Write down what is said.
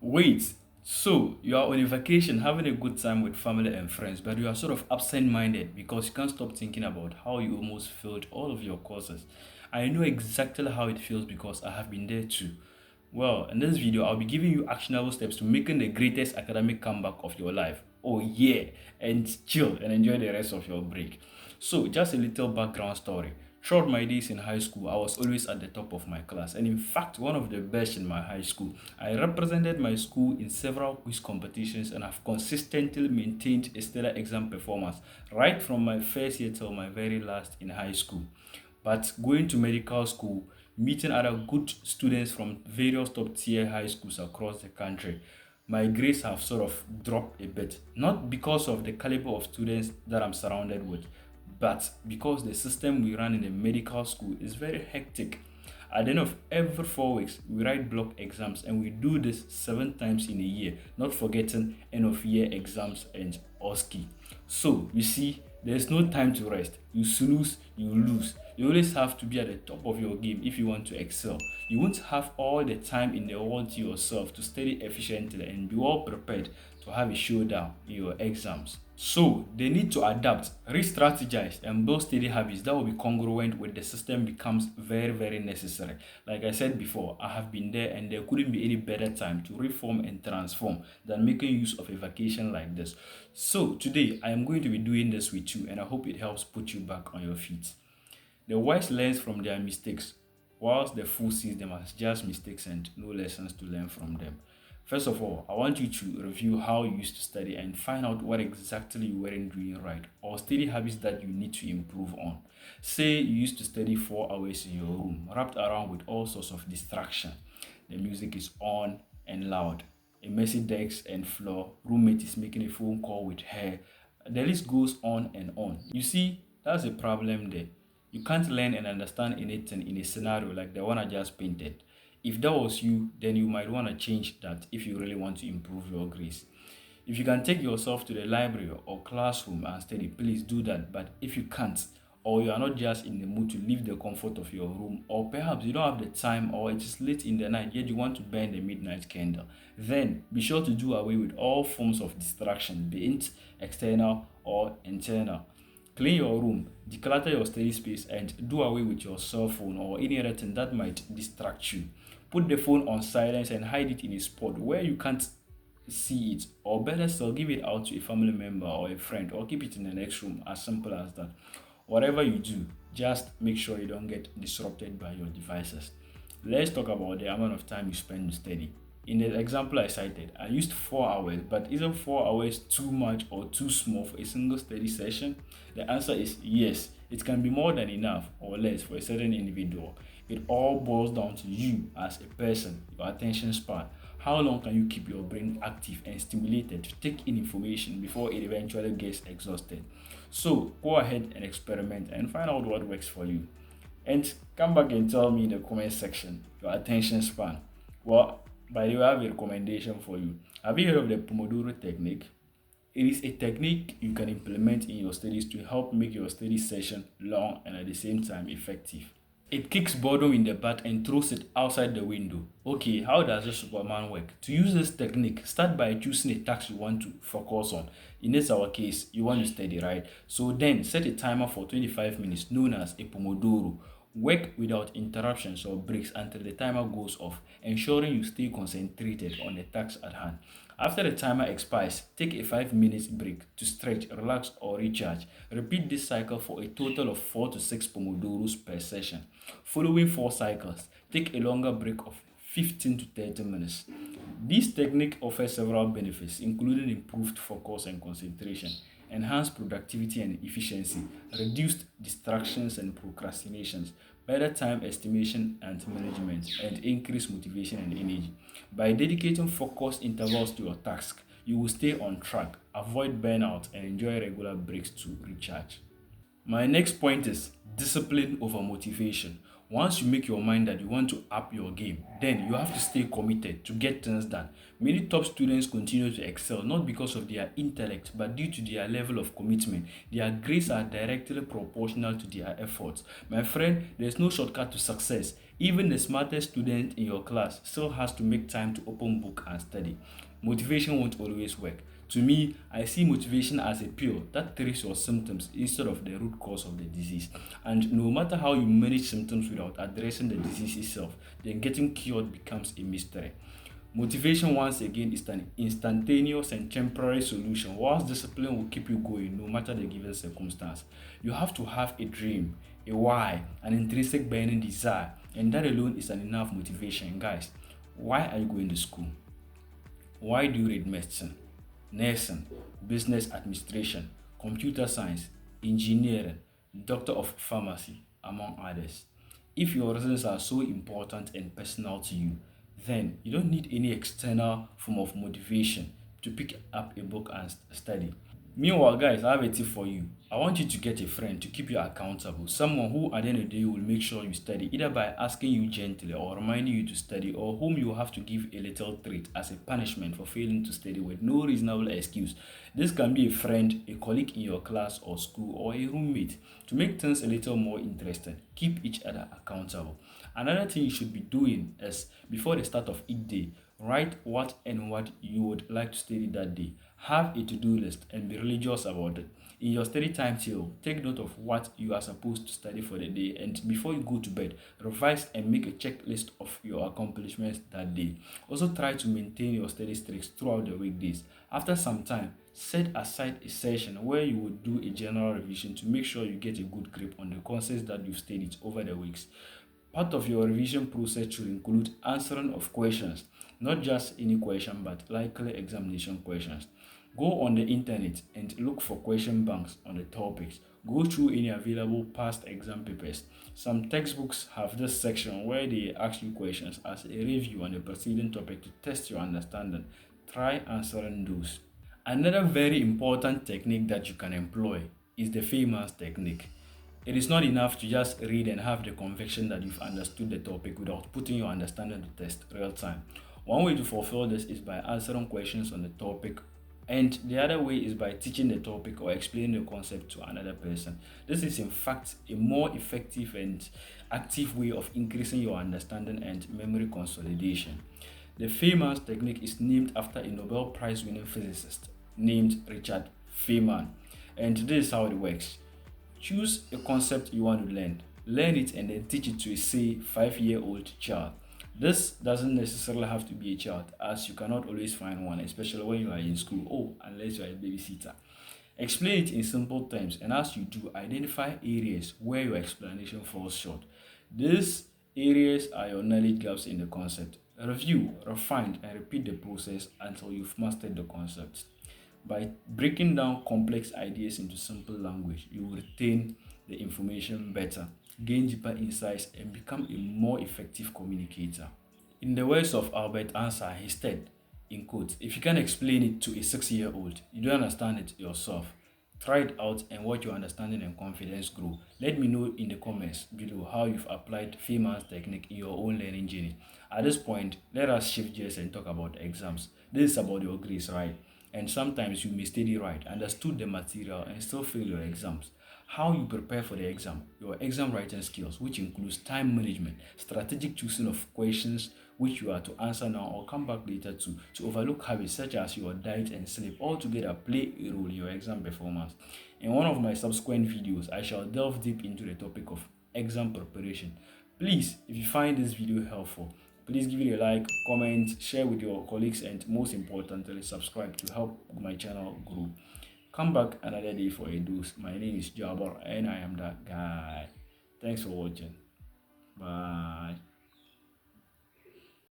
Wait, so you are on a vacation having a good time with family and friends, but you are sort of absent-minded because you can't stop thinking about how you almost failed all of your courses. I know exactly how it feels because I have been there too. Well, in this video, I'll be giving you actionable steps to making the greatest academic comeback of your life. Oh yeah, and chill and enjoy the rest of your break. So, just a little background story. Throughout my days in high school, I was always at the top of my class, and in fact, one of the best in my high school. I represented my school in several quiz competitions and have consistently maintained a stellar exam performance right from my first year till my very last in high school. But going to medical school, meeting other good students from various top tier high schools across the country, my grades have sort of dropped a bit. Not because of the caliber of students that I'm surrounded with, but because the system we run in the medical school is very hectic. At the end of every 4 weeks, we write block exams and we do this 7 times in a year, not forgetting end of year exams and OSCE. So, you see, there's no time to rest. You snooze, you lose. You always have to be at the top of your game if you want to excel. You won't have all the time in the world to yourself to study efficiently and be well prepared to have a showdown in your exams. So they need to adapt, re-strategize, and build steady habits that will be congruent with the system becomes very, very necessary. Like I said before, I have been there and there couldn't be any better time to reform and transform than making use of a vacation like this. So today I am going to be doing this with you and I hope it helps put you back on your feet. The wise learns from their mistakes, whilst the fool sees them as just mistakes and no lessons to learn from them. First of all, I want you to review how you used to study and find out what exactly you weren't doing right or study habits that you need to improve on. Say you used to study 4 hours in your room, wrapped around with all sorts of distraction. The music is on and loud. A messy desk and floor, roommate is making a phone call with her. The list goes on and on. You see, that's a problem there. You can't learn and understand anything in a scenario like the one I just painted. If that was you, then you might want to change that if you really want to improve your grades. If you can take yourself to the library or classroom and study, please do that. But if you can't, or you are not just in the mood to leave the comfort of your room, or perhaps you don't have the time, or it is late in the night, yet you want to burn the midnight candle, then be sure to do away with all forms of distraction, be it external or internal. Clean your room, declutter your study space, and do away with your cell phone or any other thing that might distract you. Put the phone on silence and hide it in a spot where you can't see it, or better still, give it out to a family member or a friend, or keep it in the next room. As simple as that. Whatever you do, just make sure you don't get disrupted by your devices. Let's talk about the amount of time you spend to study. In the example I cited, I used 4 hours, but isn't 4 hours too much or too small for a single study session? The answer is yes. It can be more than enough or less for a certain individual. It all boils down to you as a person, your attention span. How long can you keep your brain active and stimulated to take in information before it eventually gets exhausted? So go ahead and experiment and find out what works for you. And come back and tell me in the comment section your attention span. Well, by the way, I have a recommendation for you. Have you heard of the Pomodoro Technique? It is a technique you can implement in your studies to help make your study session long and at the same time effective. It kicks boredom in the butt and throws it outside the window. Okay, how does this Superman work? To use this technique, start by choosing a task you want to focus on. In this our case, you want to study, right? So then set a timer for 25 minutes known as a Pomodoro. Work without interruptions or breaks until the timer goes off, ensuring you stay concentrated on the task at hand. After the timer expires, take a 5 minutes break to stretch, relax, or recharge. Repeat this cycle for a total of 4 to 6 Pomodoros per session. Following 4 cycles, take a longer break of 15 to 30 minutes. This technique offers several benefits, including improved focus and concentration, enhanced productivity and efficiency, reduced distractions and procrastinations, better time estimation and management, and increased motivation and energy. By dedicating focused intervals to your task, you will stay on track, avoid burnout, and enjoy regular breaks to recharge. My next point is discipline over motivation. Once you make your mind that you want to up your game, then you have to stay committed to get things done. Many top students continue to excel not because of their intellect but due to their level of commitment. Their grades are directly proportional to their efforts. My friend, there's no shortcut to success. Even the smartest student in your class still has to make time to open book and study. Motivation won't always work. To me, I see motivation as a pill that treats your symptoms instead of the root cause of the disease. And no matter how you manage symptoms without addressing the disease itself, then getting cured becomes a mystery. Motivation, once again, is an instantaneous and temporary solution, whilst discipline will keep you going no matter the given circumstance. You have to have a dream, a why, an intrinsic burning desire, and that alone is an enough motivation. Guys, why are you going to school? Why do you read medicine, nursing, business administration, computer science, engineering, doctor of pharmacy, among others? If your reasons are so important and personal to you, then you don't need any external form of motivation to pick up a book and study. Meanwhile, guys, I have a tip for you. I want you to get a friend to keep you accountable. Someone who, at the end of the day, will make sure you study, either by asking you gently or reminding you to study, or whom you have to give a little treat as a punishment for failing to study with no reasonable excuse. This can be a friend, a colleague in your class or school, or a roommate. To make things a little more interesting, keep each other accountable. Another thing you should be doing is, before the start of each day, write what and what you would like to study that day. Have a to-do list and be religious about it. In your study timetable, take note of what you are supposed to study for the day, and before you go to bed, revise and make a checklist of your accomplishments that day. Also, try to maintain your study streaks throughout the weekdays. After some time, set aside a session where you will do a general revision to make sure you get a good grip on the concepts that you've studied over the weeks. Part of your revision process should include answering of questions, not just any question but likely examination questions. Go on the internet and look for question banks on the topics. Go through any available past exam papers. Some textbooks have this section where they ask you questions as a review on the preceding topic to test your understanding. Try answering those. Another very important technique that you can employ is the Feynman technique. It is not enough to just read and have the conviction that you've understood the topic without putting your understanding to test real time. One way to fulfill this is by answering questions on the topic, and the other way is by teaching the topic or explaining the concept to another person. This is in fact a more effective and active way of increasing your understanding and memory consolidation. The Feynman technique is named after a Nobel Prize winning physicist named Richard Feynman, and this is how it works. Choose a concept you want to learn it, and then teach it to a, say, 5-year-old child. This doesn't necessarily have to be a child, as you cannot always find one, especially when you are in school, unless you are a babysitter. Explain it in simple terms, and as you do, identify areas where your explanation falls short. These areas are your knowledge gaps in the concept. Review, refine, and repeat the process until you've mastered the concept. By breaking down complex ideas into simple language, you will retain the information better, gain deeper insights, and become a more effective communicator. In the words of Albert Einstein, he said, in quotes, if you can explain it to a 6-year-old, you don't understand it yourself. Try it out and watch your understanding and confidence grow. Let me know in the comments below how you've applied Feynman's technique in your own learning journey. At this point, let us shift gears and talk about exams. This is about your grades, right? And sometimes you may study right, understood the material, and still fail your exams. How you prepare for the exam, your exam writing skills, which includes time management, strategic choosing of questions which you are to answer now or come back later to overlook habits such as your diet and sleep altogether play a role in your exam performance. In one of my subsequent videos, I shall delve deep into the topic of exam preparation. Please, if you find this video helpful, please give it a like, comment, share with your colleagues, and most importantly, subscribe to help my channel grow. Come back another day for a dose. My name is Jabbar and I am that guy. Thanks for watching. Bye.